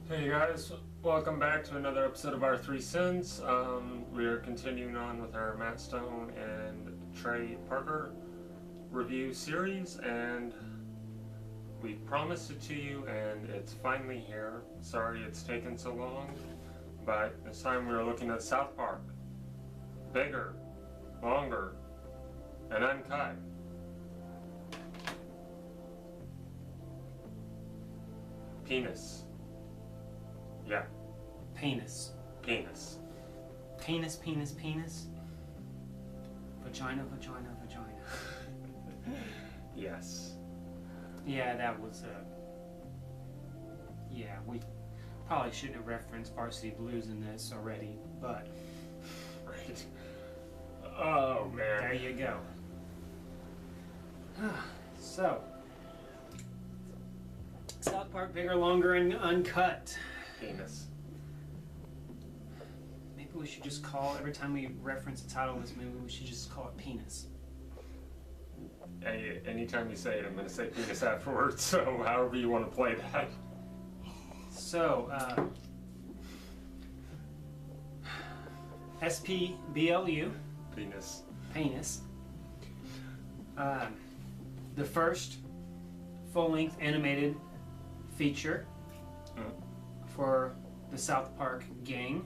Hey guys, welcome back to another episode of Our Three Sins. We are continuing on with our Matt Stone and Trey Parker review series, and we promised it to you, and it's finally here. Sorry it's taken so long, but this time we were looking at South Park. Bigger, longer, and uncut. Penis. Yeah. Penis. Penis. Penis, penis, penis. Vagina, vagina, vagina. Yes. Yeah, that was yeah, we probably shouldn't have referenced Varsity Blues in this already, but Right. Oh man. there you go. So, South Park, bigger, longer, and uncut. Penis. Maybe we should just call, every time we reference the title of this movie, we should just call it Penis. Anytime you say it, I'm going to say penis afterwards, so however you want to play that. So, SPBLU, Penis. Penis. The first full-length animated feature for the South Park gang,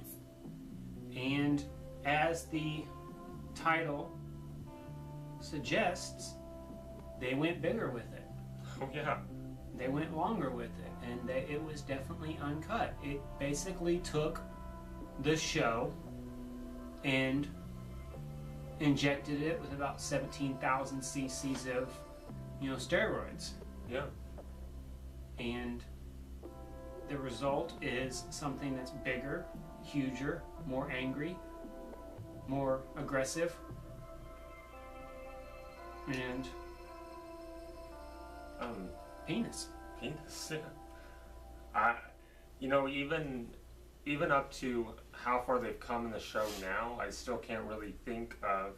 and as the title suggests, they went bigger with it. Oh yeah. They went longer with it, and it was definitely uncut. It basically took the show and injected it with about 17,000 cc's of, steroids. Yeah. And the result is something that's bigger, huger, more angry, more aggressive, and penis. Penis. Yeah. Even up to how far they've come in the show now, I still can't really think of.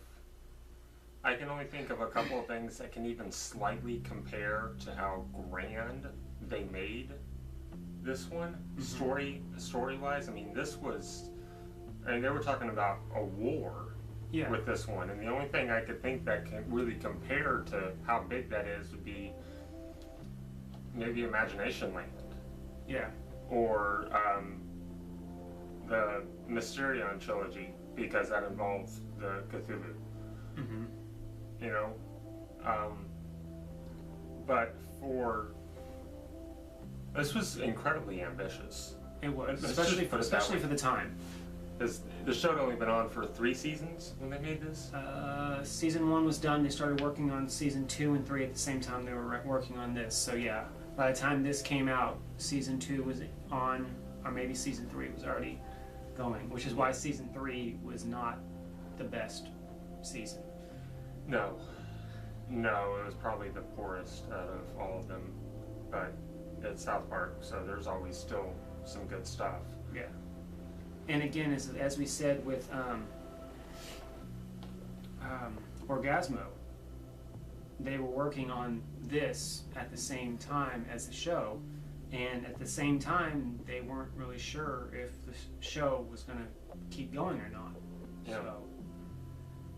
I can only think of a couple of things that can even slightly compare to how grand they made this one. Story-wise, they were talking about a war with this one, and the only thing I could think that can really compare to how big that is would be maybe Imagination Land. Yeah. Or the Mysterion trilogy, because that involves the Cthulhu. Mm-hmm. But this was incredibly ambitious. It was, especially for the time. The show had only been on for 3 seasons when they made this? Season 1 was done. They started working on season 2 and 3 at the same time they were working on this. So yeah, by the time this came out, season 2 was on, or maybe season 3 was already going, which is why season 3 was not the best season. No, it was probably the poorest out of all of them, but it's South Park, so there's always still some good stuff. Yeah. And again, as we said with Orgasmo, they were working on this at the same time as the show, and at the same time they weren't really sure if the show was going to keep going or not. Yeah. So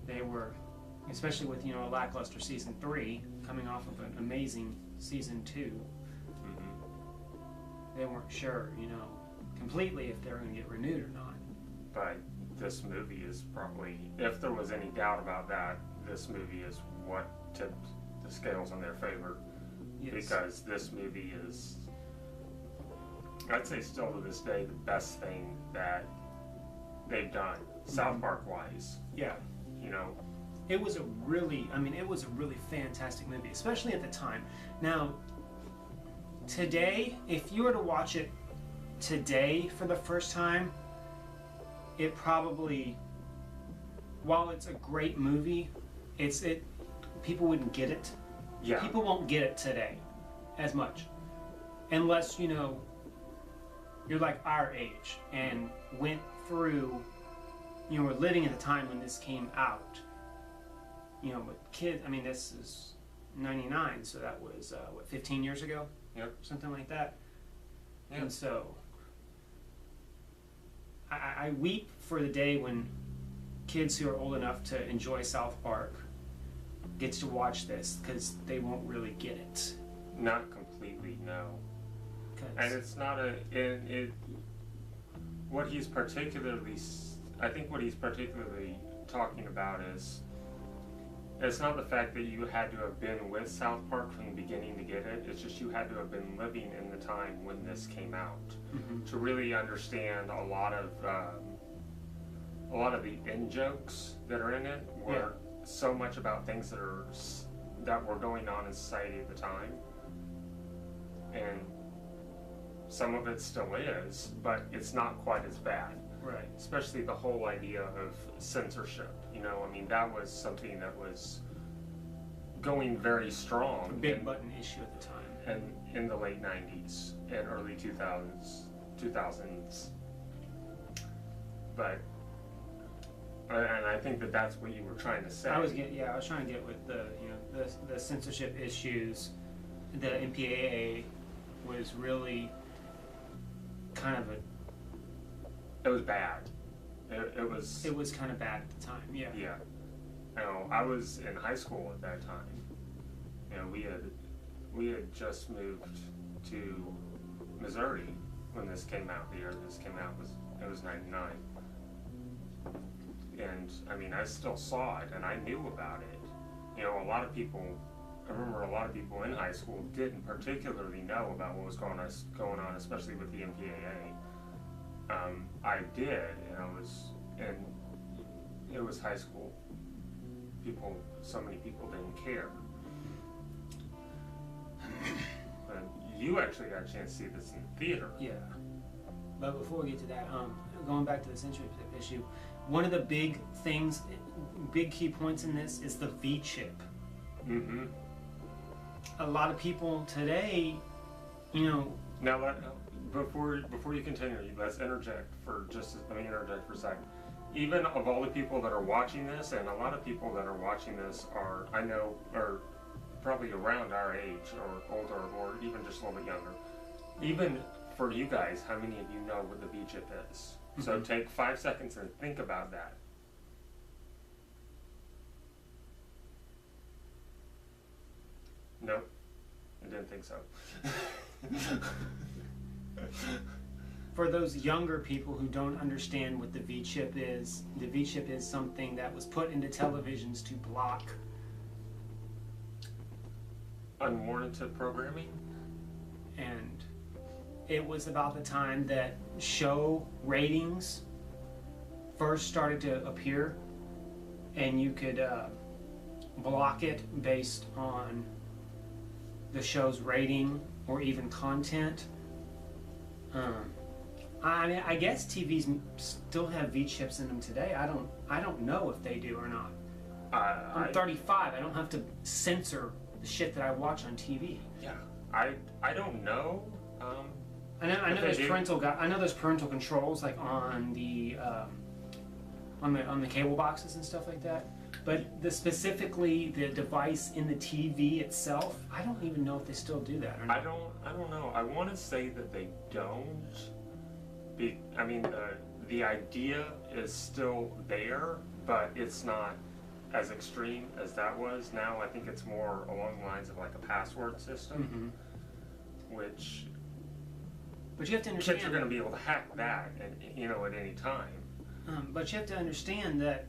they were, especially with a lackluster season 3 coming off of an amazing season 2, they weren't sure, completely if they were going to get renewed or not. But this movie is probably, if there was any doubt about that, this movie is what tipped the scales in their favor. Yes. Because this movie is, I'd say still to this day, the best thing that they've done, South Park wise. Yeah. It was a really fantastic movie, especially at the time. Now, today, if you were to watch it today for the first time, it probably, while it's a great movie, people wouldn't get it. Yeah. People won't get it today as much, unless you're like our age and went through, were living at the time when this came out. With kids, this is 99, so that was 15 years ago. Yep. Something like that. Yeah. And so I weep for the day when kids who are old enough to enjoy South Park gets to watch this, because they won't really get it. Not completely, no. And it's not what he's particularly, I think what he's particularly talking about is, it's not the fact that you had to have been with South Park from the beginning to get it. It's just you had to have been living in the time when this came out to really understand a lot of the in jokes that are in it were so much about things that were going on in society at the time, and some of it still is, but it's not quite as bad. Right. Especially the whole idea of censorship. You know, I mean, that was something that was going very strong. A big button issue at the time. And in the late 90s and early 2000s. But, and I think that that's what you were trying to say. I was trying to get with the the censorship issues. The MPAA was really kind of It was bad. It was kind of bad at the time. Yeah. Yeah. You know, I was in high school at that time. You know, we had just moved to Missouri when this came out. The year this came out was '99. And I mean, I still saw it and I knew about it. You know, I remember a lot of people in high school didn't particularly know about what was going on, especially with the MPAA. I did, and it was high school. So many people didn't care. But you actually got a chance to see this in the theater. Yeah. But before we get to that, going back to the censorship issue, one of the big key points in this is the Vchip. Mm-hmm. A lot of people today, Now, before you continue, let me interject for a second. Even of all the people that are watching this, and a lot of people that are watching this are probably around our age or older, or even just a little bit younger. Even for you guys, how many of you know what the Vchip is? So take 5 seconds and think about that. Nope, I didn't think so. For those younger people who don't understand what the Vchip is something that was put into televisions to block unwarranted programming. And it was about the time that show ratings first started to appear, and you could block it based on the show's rating or even content. I guess TVs still have Vchips in them today. I don't know if they do or not. I'm 35. I don't have to censor the shit that I watch on TV. Yeah, I don't know. I know there's parental controls like on the cable boxes and stuff like that. But specifically the device in the TV itself, I don't even know if they still do that or not. I don't know. I want to say that they don't. The idea is still there, but it's not as extreme as that was. Now I think it's more along the lines of like a password system, which. But you have to understand. Kids are going to be able to hack that, at any time. But you have to understand that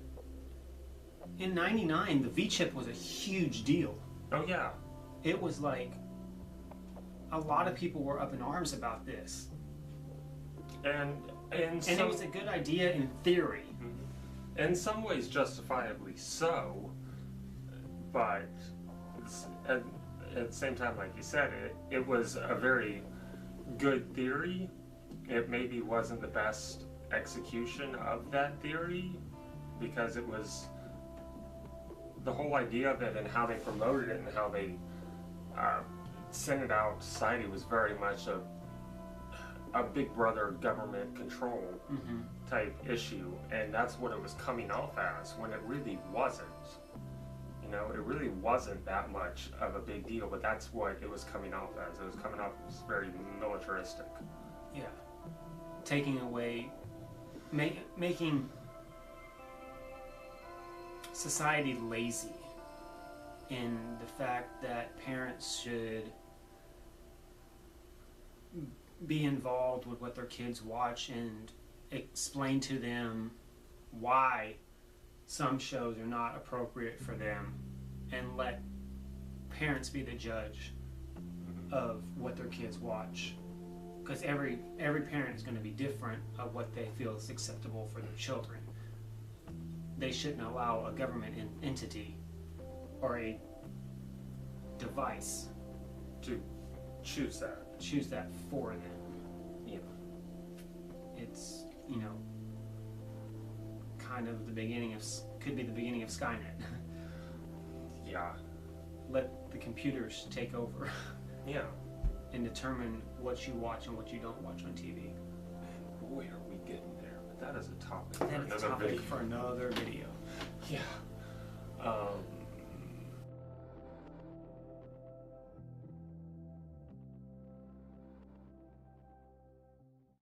in '99, the Vchip was a huge deal. Oh yeah. It was like a lot of people were up in arms about this. And it was a good idea in theory. In some ways, justifiably so. But at the same time, like you said, it was a very good theory. It maybe wasn't the best execution of that theory, because it was the whole idea of it and how they promoted it and how they sent it out to society was very much a big brother government control type issue, and that's what it was coming off as, when it really wasn't. It really wasn't that much of a big deal, but that's what it was coming off as. It was coming off as very militaristic. Yeah. Taking away making society lazy in the fact that parents should be involved with what their kids watch and explain to them why some shows are not appropriate for them, and let parents be the judge of what their kids watch, because every parent is going to be different of what they feel is acceptable for their children. They shouldn't allow a government entity or a device to choose that. For them. Yeah. It's, kind of could be the beginning of Skynet. Yeah. Let the computers take over Yeah. and determine what you watch and what you don't watch on TV. And boy, are we getting there. But that is a topic That is a topic for another video. Yeah.